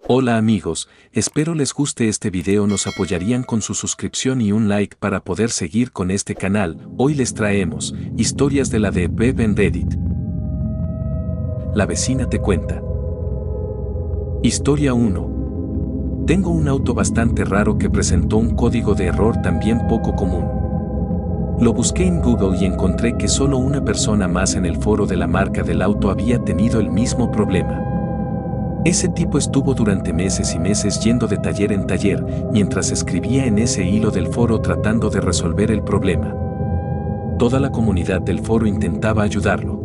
Hola amigos, espero les guste este video, nos apoyarían con su suscripción y un like para poder seguir con este canal. Hoy les traemos historias de la Deep Web en Reddit. La vecina te cuenta. Historia 1. Tengo un auto bastante raro que presentó un código de error también poco común. Lo busqué en Google y encontré que solo una persona más en el foro de la marca del auto había tenido el mismo problema. Ese tipo estuvo durante meses y meses yendo de taller en taller, mientras escribía en ese hilo del foro tratando de resolver el problema. Toda la comunidad del foro intentaba ayudarlo.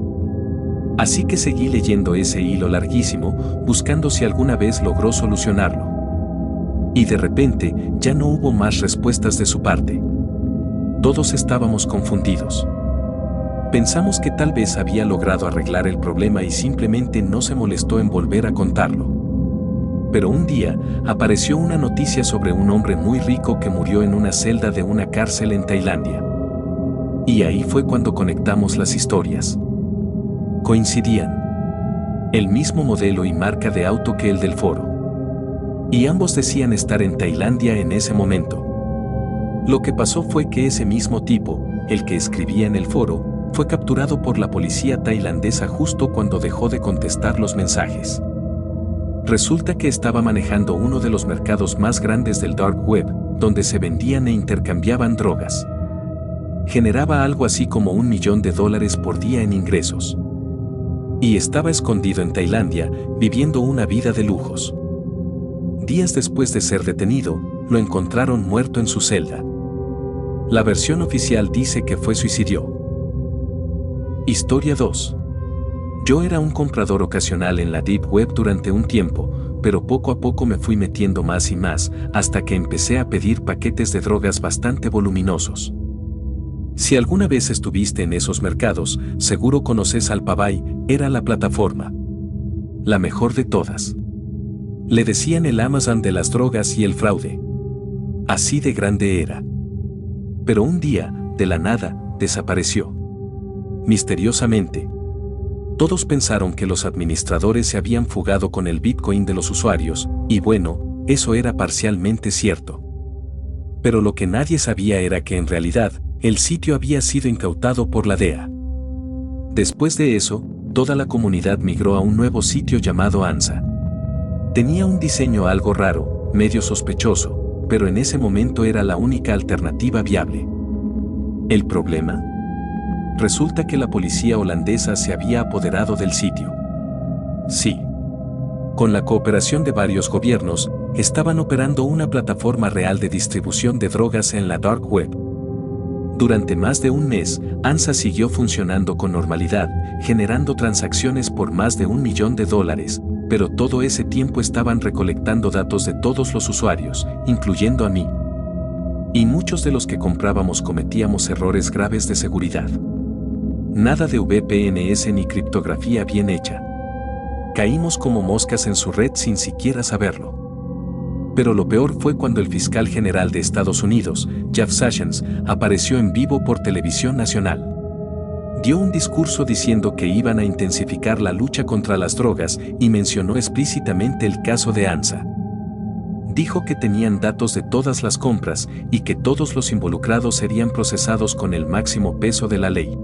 Así que seguí leyendo ese hilo larguísimo, buscando si alguna vez logró solucionarlo. Y de repente, ya no hubo más respuestas de su parte. Todos estábamos confundidos. Pensamos que tal vez había logrado arreglar el problema y simplemente no se molestó en volver a contarlo. Pero un día, apareció una noticia sobre un hombre muy rico que murió en una celda de una cárcel en Tailandia. Y ahí fue cuando conectamos las historias. Coincidían. El mismo modelo y marca de auto que el del foro. Y ambos decían estar en Tailandia en ese momento. Lo que pasó fue que ese mismo tipo, el que escribía en el foro, fue capturado por la policía tailandesa justo cuando dejó de contestar los mensajes. Resulta que estaba manejando uno de los mercados más grandes del Dark Web, donde se vendían e intercambiaban drogas. Generaba algo así como $1 millón por día en ingresos. Y estaba escondido en Tailandia, viviendo una vida de lujos. Días después de ser detenido, lo encontraron muerto en su celda. La versión oficial dice que fue suicidio. Historia 2. Yo era un comprador ocasional en la Deep Web durante un tiempo, pero poco a poco me fui metiendo más y más, hasta que empecé a pedir paquetes de drogas bastante voluminosos. Si alguna vez estuviste en esos mercados, seguro conoces Alphabay, era la plataforma. La mejor de todas. Le decían el Amazon de las drogas y el fraude. Así de grande era. Pero un día, de la nada, desapareció. Misteriosamente. Todos pensaron que los administradores se habían fugado con el Bitcoin de los usuarios, y bueno, eso era parcialmente cierto. Pero lo que nadie sabía era que en realidad, el sitio había sido incautado por la DEA. Después de eso, toda la comunidad migró a un nuevo sitio llamado Ansa. Tenía un diseño algo raro, medio sospechoso, pero en ese momento era la única alternativa viable. ¿El problema? Resulta que la policía holandesa se había apoderado del sitio. Sí. Con la cooperación de varios gobiernos, estaban operando una plataforma real de distribución de drogas en la Dark Web. Durante más de un mes, Ansa siguió funcionando con normalidad, generando transacciones por más de $1 millón, pero todo ese tiempo estaban recolectando datos de todos los usuarios, incluyendo a mí. Y muchos de los que comprábamos cometíamos errores graves de seguridad. Nada de VPNs ni criptografía bien hecha. Caímos como moscas en su red sin siquiera saberlo. Pero lo peor fue cuando el fiscal general de Estados Unidos, Jeff Sessions, apareció en vivo por televisión nacional. Dio un discurso diciendo que iban a intensificar la lucha contra las drogas y mencionó explícitamente el caso de Ansa. Dijo que tenían datos de todas las compras y que todos los involucrados serían procesados con el máximo peso de la ley.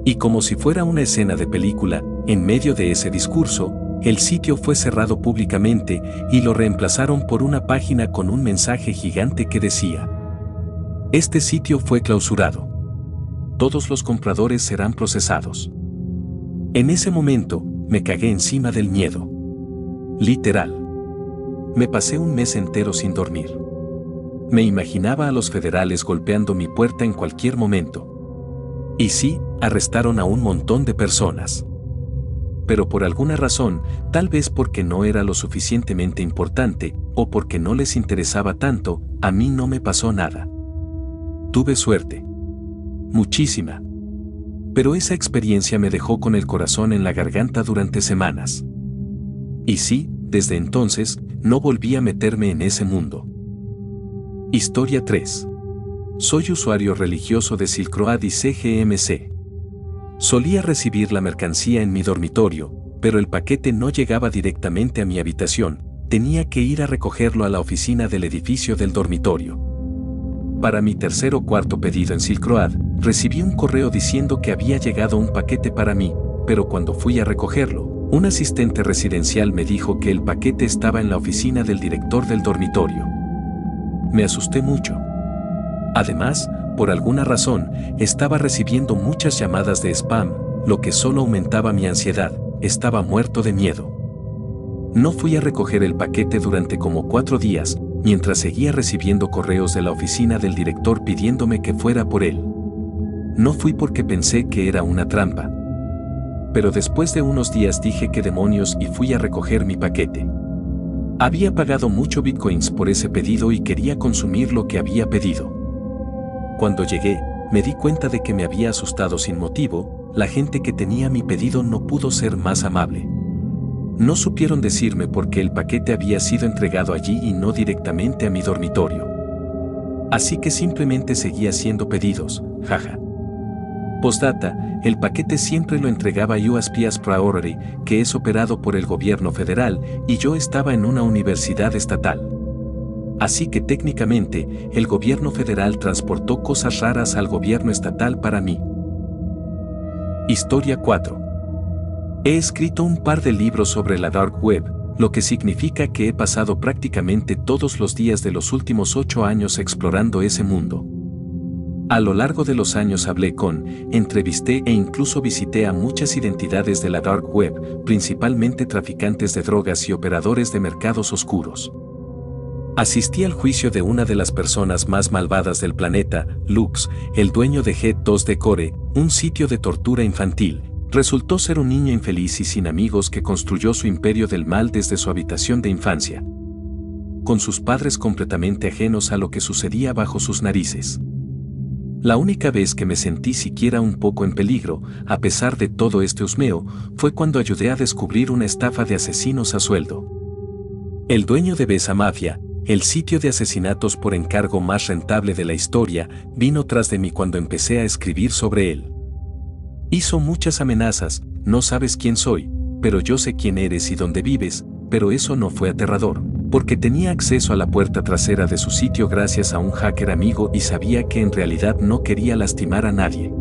Y como si fuera una escena de película, en medio de ese discurso, el sitio fue cerrado públicamente y lo reemplazaron por una página con un mensaje gigante que decía: este sitio fue clausurado. Todos los compradores serán procesados. En ese momento, me cagué encima del miedo. Literal. Me pasé un mes entero sin dormir. Me imaginaba a los federales golpeando mi puerta en cualquier momento. Y sí, arrestaron a un montón de personas. Pero por alguna razón, tal vez porque no era lo suficientemente importante, o porque no les interesaba tanto, a mí no me pasó nada. Tuve suerte. Muchísima. Pero esa experiencia me dejó con el corazón en la garganta durante semanas. Y sí, desde entonces, no volví a meterme en ese mundo. Historia 3. Soy usuario religioso de Silk Road y CGMC. Solía recibir la mercancía en mi dormitorio, pero el paquete no llegaba directamente a mi habitación, tenía que ir a recogerlo a la oficina del edificio del dormitorio. Para mi tercer o cuarto pedido en Silk Road, recibí un correo diciendo que había llegado un paquete para mí, pero cuando fui a recogerlo, un asistente residencial me dijo que el paquete estaba en la oficina del director del dormitorio. Me asusté mucho. Además, por alguna razón, estaba recibiendo muchas llamadas de spam, lo que solo aumentaba mi ansiedad. Estaba muerto de miedo. No fui a recoger el paquete durante como 4 días, mientras seguía recibiendo correos de la oficina del director pidiéndome que fuera por él. No fui porque pensé que era una trampa. Pero después de unos días dije que demonios y fui a recoger mi paquete. Había pagado mucho bitcoins por ese pedido y quería consumir lo que había pedido. Cuando llegué, me di cuenta de que me había asustado sin motivo. La gente que tenía mi pedido no pudo ser más amable. No supieron decirme por qué el paquete había sido entregado allí y no directamente a mi dormitorio. Así que simplemente seguí haciendo pedidos, jaja. Postdata, el paquete siempre lo entregaba USPS Priority, que es operado por el gobierno federal, y yo estaba en una universidad estatal. Así que técnicamente, el gobierno federal transportó cosas raras al gobierno estatal para mí. Historia 4. He escrito un par de libros sobre la Dark Web, lo que significa que he pasado prácticamente todos los días de los últimos 8 años explorando ese mundo. A lo largo de los años hablé con, entrevisté e incluso visité a muchas identidades de la Dark Web, principalmente traficantes de drogas y operadores de mercados oscuros. Asistí al juicio de una de las personas más malvadas del planeta, Lux, el dueño de G2D un sitio de tortura infantil. Resultó ser un niño infeliz y sin amigos que construyó su imperio del mal desde su habitación de infancia, con sus padres completamente ajenos a lo que sucedía bajo sus narices. La única vez que me sentí siquiera un poco en peligro, a pesar de todo este husmeo, fue cuando ayudé a descubrir una estafa de asesinos a sueldo. El dueño de Besa Mafia, el sitio de asesinatos por encargo más rentable de la historia, vino tras de mí cuando empecé a escribir sobre él. Hizo muchas amenazas, no sabes quién soy, pero yo sé quién eres y dónde vives, pero eso no fue aterrador, porque tenía acceso a la puerta trasera de su sitio gracias a un hacker amigo y sabía que en realidad no quería lastimar a nadie.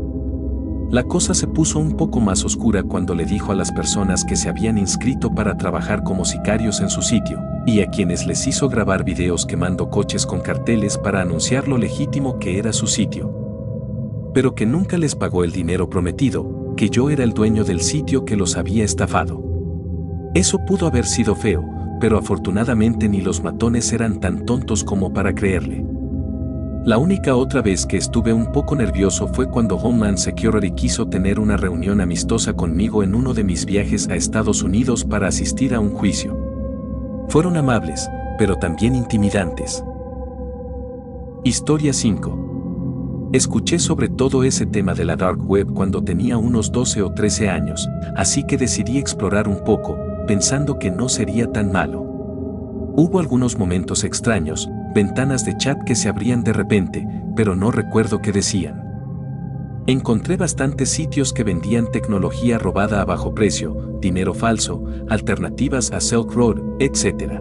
La cosa se puso un poco más oscura cuando le dijo a las personas que se habían inscrito para trabajar como sicarios en su sitio, y a quienes les hizo grabar videos quemando coches con carteles para anunciar lo legítimo que era su sitio. Pero que nunca les pagó el dinero prometido, que yo era el dueño del sitio que los había estafado. Eso pudo haber sido feo, pero afortunadamente ni los matones eran tan tontos como para creerle. La única otra vez que estuve un poco nervioso fue cuando Homeland Security quiso tener una reunión amistosa conmigo en uno de mis viajes a Estados Unidos para asistir a un juicio. Fueron amables, pero también intimidantes. Historia 5. Escuché sobre todo ese tema de la Dark Web cuando tenía unos 12 o 13 años, así que decidí explorar un poco, pensando que no sería tan malo. Hubo algunos momentos extraños, ventanas de chat que se abrían de repente, pero no recuerdo qué decían. Encontré bastantes sitios que vendían tecnología robada a bajo precio, dinero falso, alternativas a Silk Road, etc.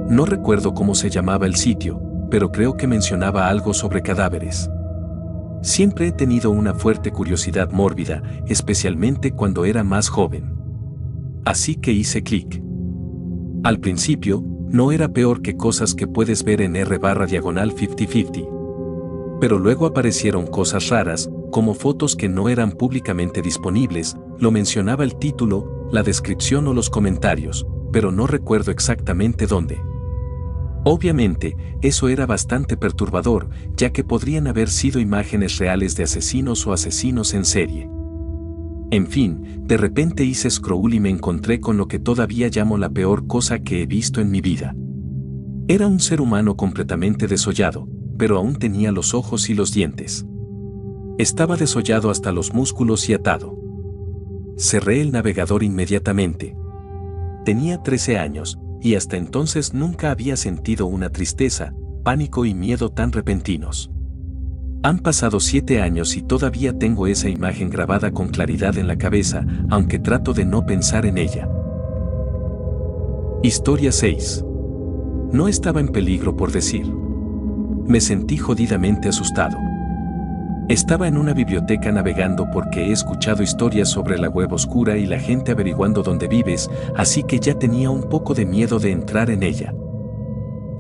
No recuerdo cómo se llamaba el sitio, pero creo que mencionaba algo sobre cadáveres. Siempre he tenido una fuerte curiosidad mórbida, especialmente cuando era más joven. Así que hice clic. Al principio, no era peor que cosas que puedes ver en r/5050. Pero luego aparecieron cosas raras, como fotos que no eran públicamente disponibles, lo mencionaba el título, la descripción o los comentarios, pero no recuerdo exactamente dónde. Obviamente, eso era bastante perturbador, ya que podrían haber sido imágenes reales de asesinos o asesinos en serie. En fin, de repente hice scroll y me encontré con lo que todavía llamo la peor cosa que he visto en mi vida. Era un ser humano completamente desollado, pero aún tenía los ojos y los dientes. Estaba desollado hasta los músculos y atado. Cerré el navegador inmediatamente. Tenía 13 años, y hasta entonces nunca había sentido una tristeza, pánico y miedo tan repentinos. Han pasado 7 años y todavía tengo esa imagen grabada con claridad en la cabeza, aunque trato de no pensar en ella. Historia 6. No estaba en peligro por decir. Me sentí jodidamente asustado. Estaba en una biblioteca navegando porque he escuchado historias sobre la web oscura y la gente averiguando dónde vives, así que ya tenía un poco de miedo de entrar en ella.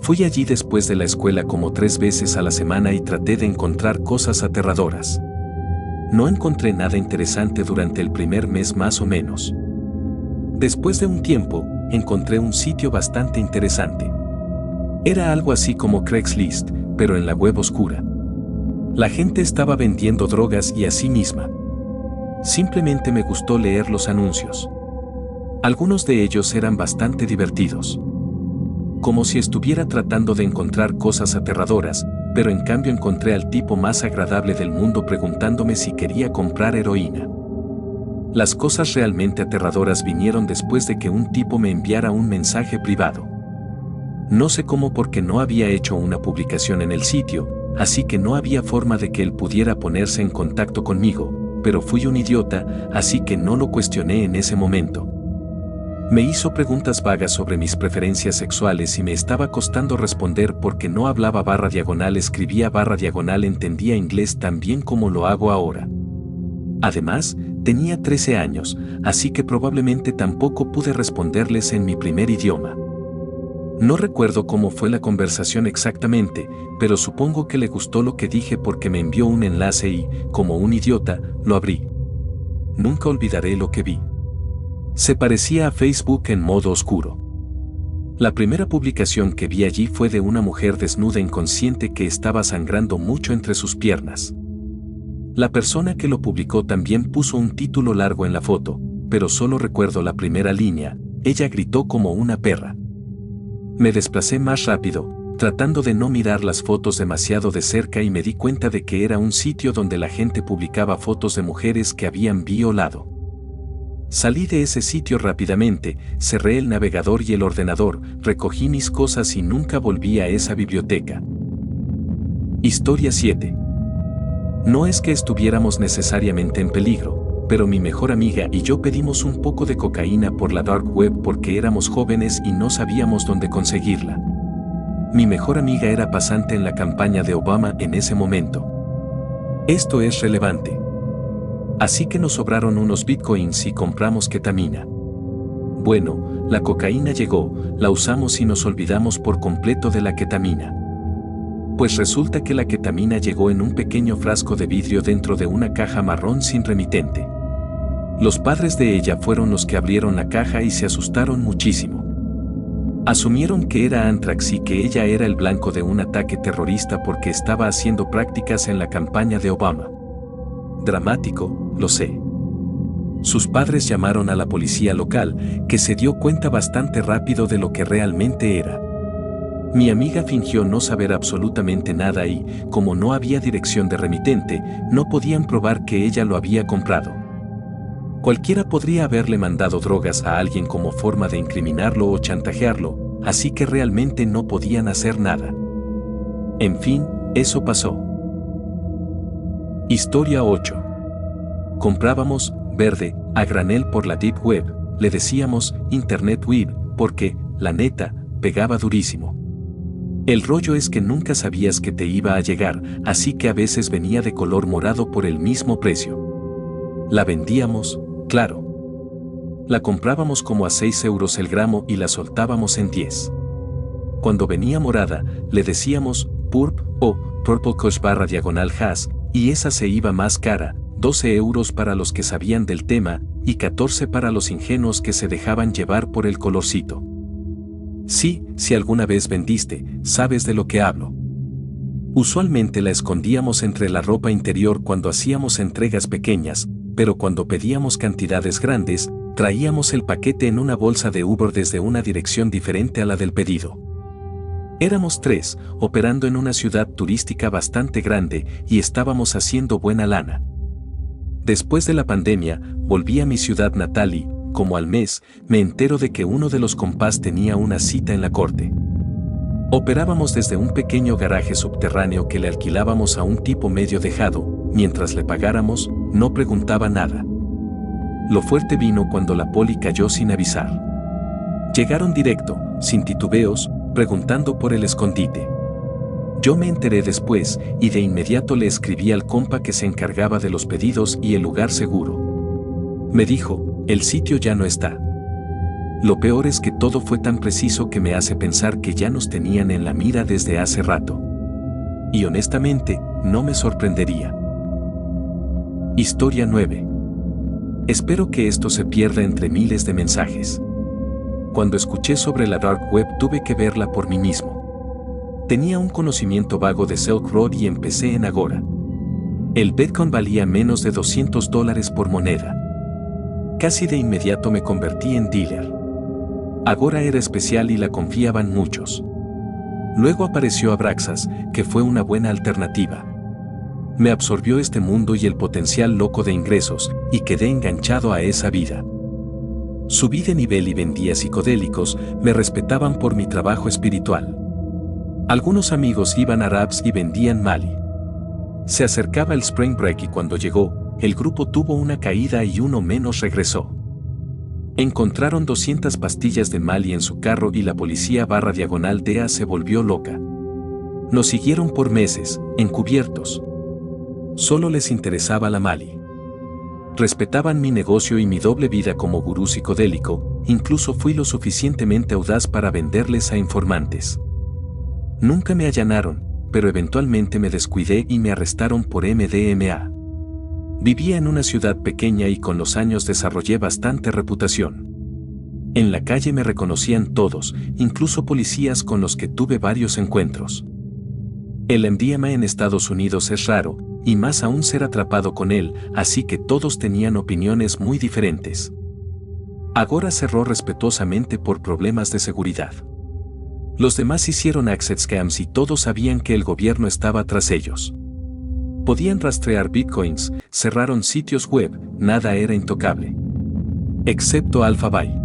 Fui allí después de la escuela como 3 veces a la semana y traté de encontrar cosas aterradoras. No encontré nada interesante durante el primer mes más o menos. Después de un tiempo, encontré un sitio bastante interesante. Era algo así como Craigslist, pero en la web oscura. La gente estaba vendiendo drogas y así misma. Simplemente me gustó leer los anuncios. Algunos de ellos eran bastante divertidos. Como si estuviera tratando de encontrar cosas aterradoras, pero en cambio encontré al tipo más agradable del mundo preguntándome si quería comprar heroína. Las cosas realmente aterradoras vinieron después de que un tipo me enviara un mensaje privado. No sé cómo porque no había hecho una publicación en el sitio, así que no había forma de que él pudiera ponerse en contacto conmigo, pero fui un idiota, así que no lo cuestioné en ese momento. Me hizo preguntas vagas sobre mis preferencias sexuales y me estaba costando responder porque no hablaba /, escribía /, entendía inglés tan bien como lo hago ahora. Además, tenía 13 años, así que probablemente tampoco pude responderles en mi primer idioma. No recuerdo cómo fue la conversación exactamente, pero supongo que le gustó lo que dije porque me envió un enlace y, como un idiota, lo abrí. Nunca olvidaré lo que vi. Se parecía a Facebook en modo oscuro. La primera publicación que vi allí fue de una mujer desnuda inconsciente que estaba sangrando mucho entre sus piernas. La persona que lo publicó también puso un título largo en la foto, pero solo recuerdo la primera línea: ella gritó como una perra. Me desplacé más rápido, tratando de no mirar las fotos demasiado de cerca y me di cuenta de que era un sitio donde la gente publicaba fotos de mujeres que habían violado. Salí de ese sitio rápidamente, cerré el navegador y el ordenador, recogí mis cosas y nunca volví a esa biblioteca. Historia 7. No es que estuviéramos necesariamente en peligro, pero mi mejor amiga y yo pedimos un poco de cocaína por la dark web porque éramos jóvenes y no sabíamos dónde conseguirla. Mi mejor amiga era pasante en la campaña de Obama en ese momento. Esto es relevante. Así que nos sobraron unos bitcoins y compramos ketamina. Bueno, la cocaína llegó, la usamos y nos olvidamos por completo de la ketamina. Pues resulta que la ketamina llegó en un pequeño frasco de vidrio dentro de una caja marrón sin remitente. Los padres de ella fueron los que abrieron la caja y se asustaron muchísimo. Asumieron que era Anthrax y que ella era el blanco de un ataque terrorista porque estaba haciendo prácticas en la campaña de Obama. Dramático, lo sé. Sus padres llamaron a la policía local, que se dio cuenta bastante rápido de lo que realmente era. Mi amiga fingió no saber absolutamente nada y, como no había dirección de remitente, no podían probar que ella lo había comprado. Cualquiera podría haberle mandado drogas a alguien como forma de incriminarlo o chantajearlo, así que realmente no podían hacer nada. En fin, eso pasó. Historia 8. Comprábamos, verde, a granel por la Deep Web, le decíamos Internet Web, porque, la neta, pegaba durísimo. El rollo es que nunca sabías que te iba a llegar, así que a veces venía de color morado por el mismo precio. La vendíamos, claro. La comprábamos como a 6 euros el gramo y la soltábamos en 10. Cuando venía morada, le decíamos Purp o Purple Kush /hash, y esa se iba más cara, 12 euros para los que sabían del tema y 14 para los ingenuos que se dejaban llevar por el colorcito. Sí, si alguna vez vendiste, sabes de lo que hablo. Usualmente la escondíamos entre la ropa interior cuando hacíamos entregas pequeñas, pero cuando pedíamos cantidades grandes, traíamos el paquete en una bolsa de Uber desde una dirección diferente a la del pedido. Éramos 3, operando en una ciudad turística bastante grande y estábamos haciendo buena lana. Después de la pandemia, volví a mi ciudad natal y, como al mes, me entero de que uno de los compás tenía una cita en la corte. Operábamos desde un pequeño garaje subterráneo que le alquilábamos a un tipo medio dejado, mientras le pagáramos, no preguntaba nada. Lo fuerte vino cuando la poli cayó sin avisar. Llegaron directo, sin titubeos, preguntando por el escondite. Yo me enteré después y de inmediato le escribí al compa que se encargaba de los pedidos y el lugar seguro. Me dijo, el sitio ya no está. Lo peor es que todo fue tan preciso que me hace pensar que ya nos tenían en la mira desde hace rato. Y honestamente, no me sorprendería. Historia 9. Espero que esto se pierda entre miles de mensajes. Cuando escuché sobre la Dark Web tuve que verla por mí mismo. Tenía un conocimiento vago de Silk Road y empecé en Agora. El Bitcoin valía menos de $200 por moneda. Casi de inmediato me convertí en dealer. Agora era especial y la confiaban muchos. Luego apareció Abraxas, que fue una buena alternativa. Me absorbió este mundo y el potencial loco de ingresos, y quedé enganchado a esa vida. Subí de nivel y vendía psicodélicos, me respetaban por mi trabajo espiritual. Algunos amigos iban a Raps y vendían Mali. Se acercaba el Spring Break y cuando llegó, el grupo tuvo una caída y uno menos regresó. Encontraron 200 pastillas de Mali en su carro y la policía /DA se volvió loca. Nos siguieron por meses, encubiertos. Solo les interesaba la Mali. Respetaban mi negocio y mi doble vida como gurú psicodélico, incluso fui lo suficientemente audaz para venderles a informantes. Nunca me allanaron, pero eventualmente me descuidé y me arrestaron por MDMA. Vivía en una ciudad pequeña y con los años desarrollé bastante reputación. En la calle me reconocían todos, incluso policías con los que tuve varios encuentros. El MDMA en Estados Unidos es raro, y más aún ser atrapado con él, así que todos tenían opiniones muy diferentes. Agora cerró respetuosamente por problemas de seguridad. Los demás hicieron access scams y todos sabían que el gobierno estaba tras ellos. Podían rastrear bitcoins, cerraron sitios web, nada era intocable. Excepto Alphabay.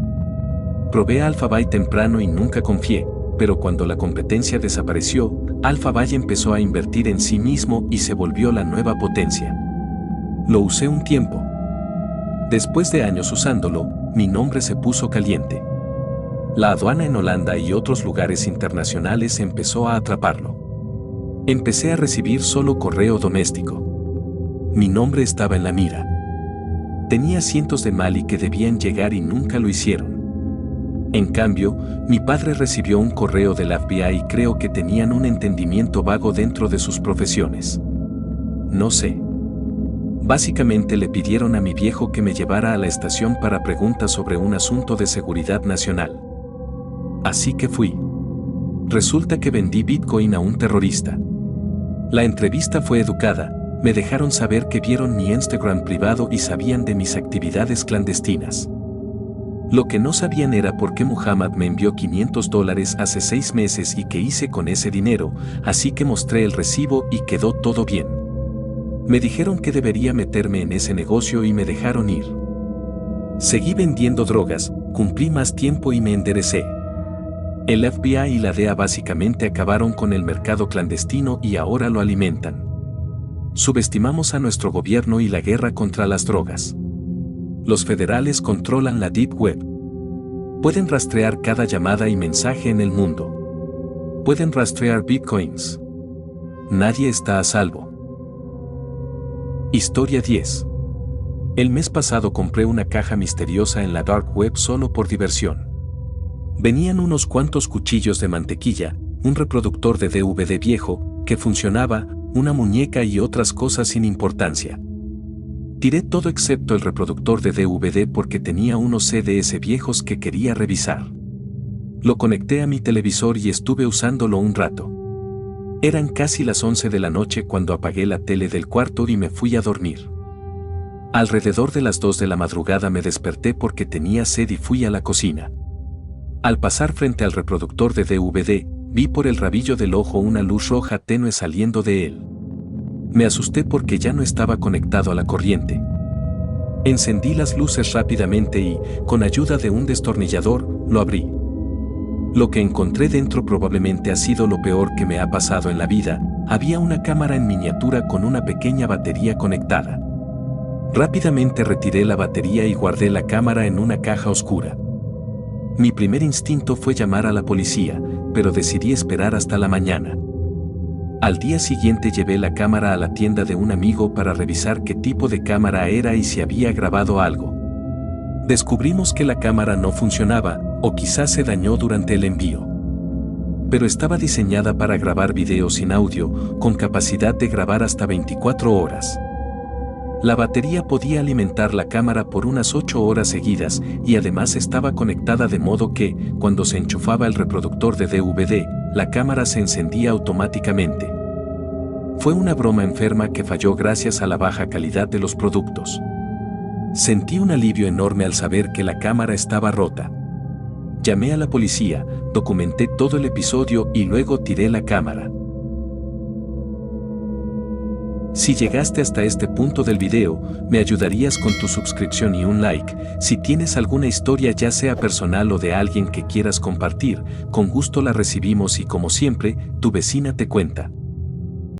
Probé a Alphabay temprano y nunca confié, pero cuando la competencia desapareció, Alphabay empezó a invertir en sí mismo y se volvió la nueva potencia. Lo usé un tiempo. Después de años usándolo, mi nombre se puso caliente. La aduana en Holanda y otros lugares internacionales empezó a atraparlo. Empecé a recibir solo correo doméstico. Mi nombre estaba en la mira. Tenía cientos de Mali que debían llegar y nunca lo hicieron. En cambio, mi padre recibió un correo del FBI y creo que tenían un entendimiento vago dentro de sus profesiones. No sé. Básicamente le pidieron a mi viejo que me llevara a la estación para preguntas sobre un asunto de seguridad nacional. Así que fui. Resulta que vendí Bitcoin a un terrorista. La entrevista fue educada, me dejaron saber que vieron mi Instagram privado y sabían de mis actividades clandestinas. Lo que no sabían era por qué Muhammad me envió $500 hace 6 meses y qué hice con ese dinero, así que mostré el recibo y quedó todo bien. Me dijeron que debería meterme en ese negocio y me dejaron ir. Seguí vendiendo drogas, cumplí más tiempo y me enderecé. El FBI y la DEA básicamente acabaron con el mercado clandestino y ahora lo alimentan. Subestimamos a nuestro gobierno y la guerra contra las drogas. Los federales controlan la Deep Web. Pueden rastrear cada llamada y mensaje en el mundo. Pueden rastrear bitcoins. Nadie está a salvo. Historia 10. El mes pasado compré una caja misteriosa en la Dark Web solo por diversión. Venían unos cuantos cuchillos de mantequilla, un reproductor de DVD viejo, que funcionaba, una muñeca y otras cosas sin importancia. Tiré todo excepto el reproductor de DVD porque tenía unos CDs viejos que quería revisar. Lo conecté a mi televisor y estuve usándolo un rato. Eran casi las 11 de la noche cuando apagué la tele del cuarto y me fui a dormir. Alrededor de las 2 de la madrugada me desperté porque tenía sed y fui a la cocina. Al pasar frente al reproductor de DVD, vi por el rabillo del ojo una luz roja tenue saliendo de él. Me asusté porque ya no estaba conectado a la corriente. Encendí las luces rápidamente y, con ayuda de un destornillador, lo abrí. Lo que encontré dentro probablemente ha sido lo peor que me ha pasado en la vida. Había una cámara en miniatura con una pequeña batería conectada. Rápidamente retiré la batería y guardé la cámara en una caja oscura. Mi primer instinto fue llamar a la policía, pero decidí esperar hasta la mañana. Al día siguiente llevé la cámara a la tienda de un amigo para revisar qué tipo de cámara era y si había grabado algo. Descubrimos que la cámara no funcionaba, o quizás se dañó durante el envío. Pero estaba diseñada para grabar video sin audio, con capacidad de grabar hasta 24 horas. La batería podía alimentar la cámara por unas 8 horas seguidas y además estaba conectada de modo que, cuando se enchufaba el reproductor de DVD, la cámara se encendía automáticamente. Fue una broma enferma que falló gracias a la baja calidad de los productos. Sentí un alivio enorme al saber que la cámara estaba rota. Llamé a la policía, documenté todo el episodio y luego tiré la cámara. Si llegaste hasta este punto del video, me ayudarías con tu suscripción y un like. Si tienes alguna historia ya sea personal o de alguien que quieras compartir, con gusto la recibimos y como siempre, tu vecina te cuenta.